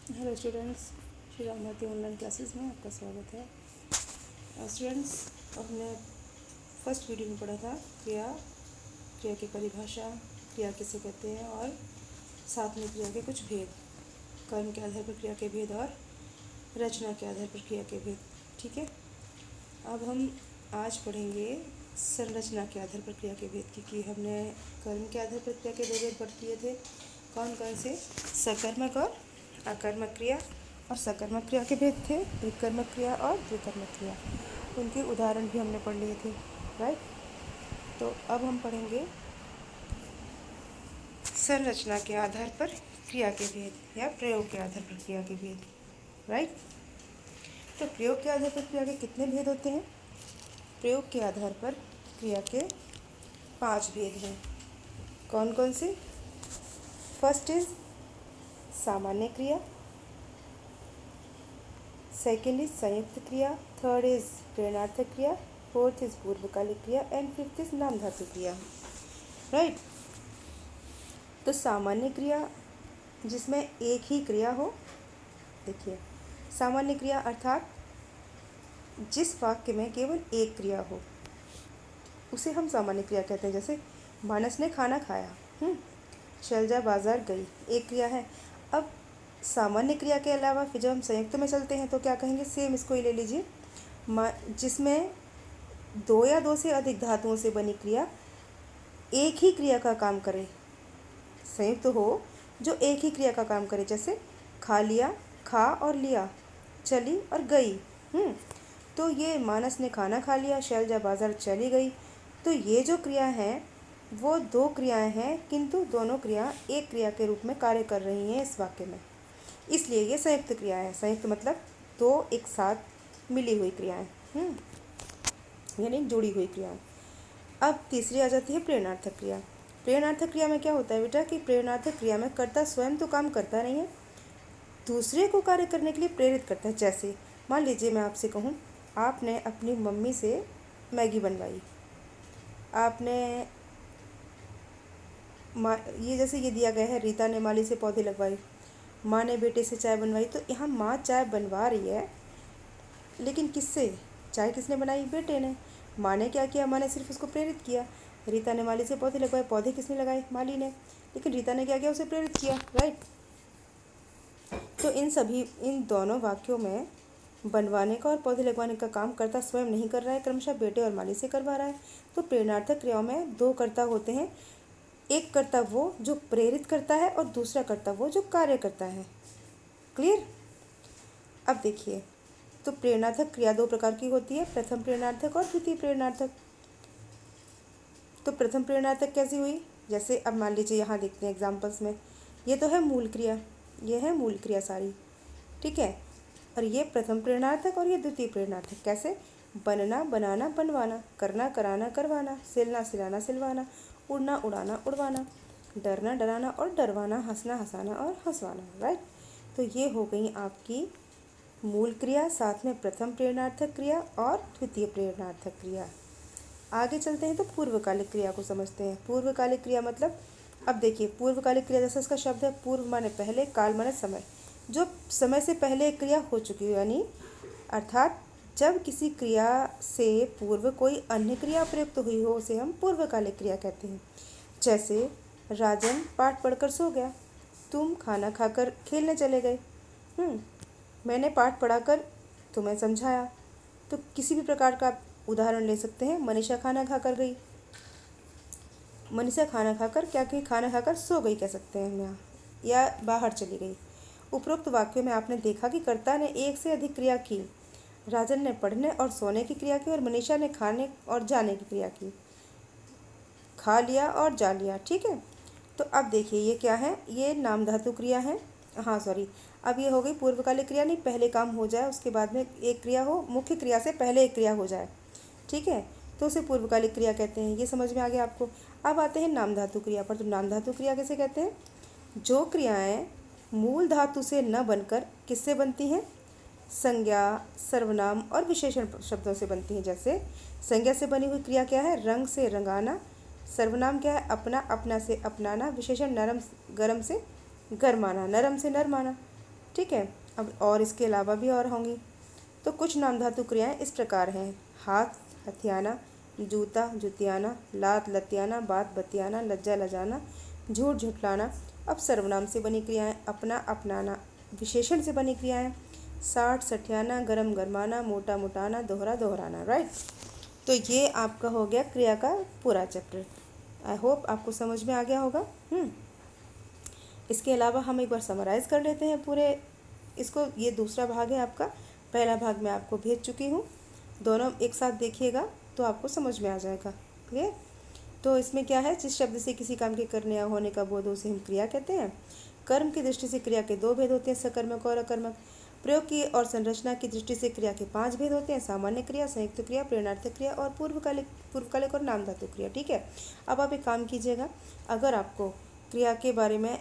Hello students, Shri Ram Bharati online classes में आपका स्वागत है। स्टूडेंट्स, हमने फर्स्ट वीडियो में पढ़ा था क्रिया, क्रिया की परिभाषा, क्रिया किसे कहते हैं और साथ में क्रिया के कुछ भेद, कर्म के आधार पर क्रिया के भेद और रचना के आधार पर क्रिया के भेद। ठीक है, अब हम आज पढ़ेंगे संरचना के आधार पर क्रिया के भेद, क्योंकि हमने कर्म के आधार पर क्रिया के दो भेद पढ़ लिए थे। कौन कौन से? सकर्मक और अकर्मक क्रिया, और सकर्मक क्रिया के भेद थे एककर्मक क्रिया और द्विकर्मक क्रिया। उनके उदाहरण भी हमने पढ़ लिए थे, राइट। तो अब हम पढ़ेंगे संरचना के आधार पर क्रिया के भेद या प्रयोग के आधार पर क्रिया के भेद, राइट। तो प्रयोग के आधार पर क्रिया के कितने भेद होते हैं? प्रयोग के आधार पर क्रिया के 5 भेद हैं। कौन कौन से? फर्स्ट इज सामान्य क्रिया, सेकेंड इज संयुक्त क्रिया, थर्ड इज प्रेरणार्थक क्रिया, फोर्थ इज पूर्वकालिक क्रिया एंड फिफ्थ इज नाम धातु क्रिया, राइट। तो सामान्य क्रिया जिसमें एक ही क्रिया हो, देखिए सामान्य क्रिया अर्थात जिस वाक्य में केवल एक क्रिया हो उसे हम सामान्य क्रिया कहते हैं। जैसे मानस ने खाना खाया, शैलजा बाजार गई, एक क्रिया है। अब सामान्य क्रिया के अलावा फिर जब हम संयुक्त में चलते हैं तो क्या कहेंगे? सेम इसको ही ले लीजिए, जिसमें 2 या 2 से अधिक धातुओं से बनी क्रिया एक ही क्रिया का काम करे, संयुक्त हो जो एक ही क्रिया का काम करे। जैसे खा लिया, खा और लिया, चली और गई। तो ये मानस ने खाना खा लिया, शैलजा बाजार चली गई। तो ये जो क्रिया है वो 2 क्रियाएं हैं, किंतु दोनों क्रिया एक क्रिया के रूप में कार्य कर रही हैं इस वाक्य में, इसलिए ये संयुक्त क्रिया है। संयुक्त मतलब 2 एक साथ मिली हुई क्रियाएं, यानी जुड़ी हुई क्रियाएं। अब तीसरी आ जाती है प्रेरणार्थक क्रिया। प्रेरणार्थक क्रिया में क्या होता है बेटा कि प्रेरणार्थक क्रिया में कर्ता स्वयं तो काम करता नहीं है, दूसरे को कार्य करने के लिए प्रेरित करता है। जैसे मान लीजिए मैं आपसे कहूँ, आपने अपनी मम्मी से मैगी बनवाई, आपने ये जैसे ये दिया गया है, रीता ने माली से पौधे लगवाए, माँ ने बेटे से चाय बनवाई। तो यहाँ माँ चाय बनवा रही है, लेकिन किससे? चाय किसने बनाई? बेटे ने। माँ ने क्या किया? माँ ने सिर्फ उसको प्रेरित किया। रीता ने माली से पौधे लगवाए, पौधे किसने लगाए? माली ने। लेकिन रीता ने क्या किया? उसे प्रेरित किया, राइट। तो इन दोनों वाक्यों में बनवाने का और पौधे लगवाने का काम कर्ता स्वयं नहीं कर रहा है, क्रमशः बेटे और माली से करवा रहा है। तो प्रेरणार्थक क्रियाओं में 2 कर्ता होते हैं, एक कर्ता वो जो प्रेरित करता है और दूसरा कर्ता वो जो कार्य करता है। क्लियर? अब देखिए, तो प्रेरणार्थक क्रिया 2 प्रकार की होती है, प्रथम प्रेरणार्थक और द्वितीय प्रेरणार्थक। तो प्रथम प्रेरणार्थक कैसी हुई? जैसे अब मान लीजिए यहाँ देखते हैं एग्जाम्पल्स में, ये तो है मूल क्रिया, ये है मूल क्रिया सारी, ठीक है। और ये प्रथम प्रेरणार्थक और ये द्वितीय प्रेरणार्थक। कैसे? बनना बनाना बनवाना, करना कराना करवाना, सिलना सिलाना सिलवाना, उड़ना उड़ाना उड़वाना, डरना डराना और डरवाना, हंसना हंसाना और हंसवाना, राइट। तो ये हो गई आपकी मूल क्रिया, साथ में प्रथम प्रेरणार्थक क्रिया और द्वितीय प्रेरणार्थक क्रिया। आगे चलते हैं तो पूर्वकालिक क्रिया को समझते हैं। पूर्वकालिक क्रिया मतलब, अब देखिए पूर्वकालिक क्रिया जैसा इसका शब्द है, पूर्व माने पहले, काल माने समय, जो समय से पहले एक क्रिया हो चुकी हो, यानी अर्थात जब किसी क्रिया से पूर्व कोई अन्य क्रिया प्रयुक्त हुई हो उसे हम पूर्वकालिक क्रिया कहते हैं। जैसे राजन पाठ पढ़कर सो गया, तुम खाना खाकर खेलने चले गए, मैंने पाठ पढ़ाकर तुम्हें समझाया। तो किसी भी प्रकार का उदाहरण ले सकते हैं। मनीषा खाना खाकर गई, मनीषा खाना खाकर क्या की? खाना खाकर सो गई कह सकते हैं हम यहाँ, या बाहर चली गई। उपरोक्त वाक्यों में आपने देखा कि कर्ता ने एक से अधिक क्रिया की। राजन ने पढ़ने और सोने की क्रिया की और मनीषा ने खाने और जाने की क्रिया की, खा लिया और जा लिया, ठीक है। तो अब देखिए ये क्या है? ये नाम धातु क्रिया है, हाँ सॉरी, अब ये हो गई पूर्वकालिक क्रिया, नहीं पहले काम हो जाए उसके बाद में एक क्रिया हो, मुख्य क्रिया से पहले एक क्रिया हो जाए, ठीक है, तो उसे पूर्वकालिक क्रिया कहते हैं। ये समझ में आ गया आपको। अब आते हैं नाम धातु क्रिया पर। तो नाम धातु क्रिया किसे कहते हैं? जो क्रियाएं मूल धातु से न बनकर किससे बनती हैं? संज्ञा, सर्वनाम और विशेषण शब्दों से बनती हैं। जैसे संज्ञा से बनी हुई क्रिया क्या है? रंग से रंगाना। सर्वनाम क्या है? अपना, अपना से अपनाना। विशेषण नरम गरम से गरमाना, नरम से नरमाना। ठीक है। अब और इसके अलावा भी और होंगी। तो कुछ नाम धातु क्रियाएं इस प्रकार हैं: हाथ हथियाना, जूता जुतियाना, लात लतियाना, बात बतियाना, लज्जा लजाना, झूठ झुठलाना। अब सर्वनाम से बनी क्रियाएं: अपना अपनाना। विशेषण से बनी क्रियाएं: साठ सठियाना, गरम गरमाना, मोटा मोटाना, दोहरा दोहराना। राइट। तो ये आपका हो गया क्रिया का पूरा चैप्टर। आई होप आपको समझ में आ गया होगा। इसके अलावा हम एक बार समराइज़ कर लेते हैं पूरे इसको। ये दूसरा भाग है आपका, पहला भाग मैं आपको भेज चुकी हूँ, दोनों एक साथ देखिएगा तो आपको समझ में आ जाएगा। क्लियर। तो इसमें क्या है, जिस शब्द से किसी काम के करने या होने का बोध हो उसे हम क्रिया कहते हैं। कर्म की दृष्टि से क्रिया के 2 भेद होते हैं, सकर्मक और अकर्मक। प्रयोग की और संरचना की दृष्टि से क्रिया के 5 भेद होते हैं, सामान्य क्रिया, संयुक्त क्रिया, प्रेरणार्थक क्रिया और पूर्वकालिक और नाम धातु क्रिया। ठीक है। अब आप एक काम कीजिएगा, अगर आपको क्रिया के बारे में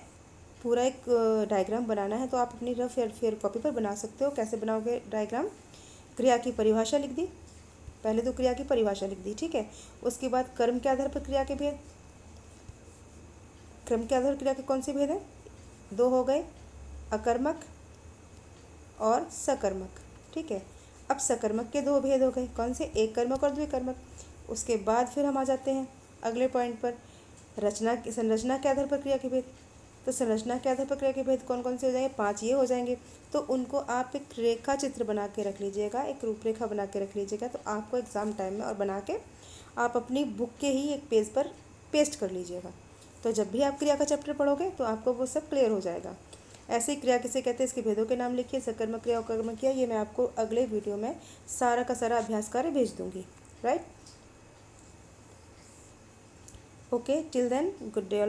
पूरा एक डायग्राम बनाना है तो आप अपनी रफ या फेयर कॉपी पर बना सकते हो। कैसे बनाओगे डायग्राम? क्रिया की परिभाषा लिख दी, पहले तो क्रिया की परिभाषा लिख दी। ठीक है। उसके बाद कर्म के आधार पर क्रिया के भेद, क्रम के आधार पर क्रिया के कौन से भेद हैं? 2 हो गए, अकर्मक और सकर्मक। ठीक है। अब सकर्मक के 2 भेद हो गए, कौन से? एक कर्मक और द्विकर्मक। उसके बाद फिर हम आ जाते हैं अगले पॉइंट पर, संरचना के आधार पर क्रिया के भेद। तो संरचना के आधार पर क्रिया के भेद कौन कौन से हो जाएंगे? 5 ये हो जाएंगे। तो उनको आप एक रेखा चित्र बना के रख लीजिएगा, एक रूपरेखा बना के रख लीजिएगा, तो आपको एग्ज़ाम टाइम में और बना के आप अपनी बुक के ही एक पेज पर पेस्ट कर लीजिएगा। तो जब भी आप क्रिया का चैप्टर पढ़ोगे तो आपको वो सब क्लियर हो जाएगा। ऐसे ही क्रिया किसे कहते हैं, इसके भेदों के नाम लिखिए, सकर्मक क्रिया और कर्मक क्रिया। ये मैं आपको अगले वीडियो में सारा का सारा अभ्यास कार्य भेज दूँगी। Right. Okay, till then good day all.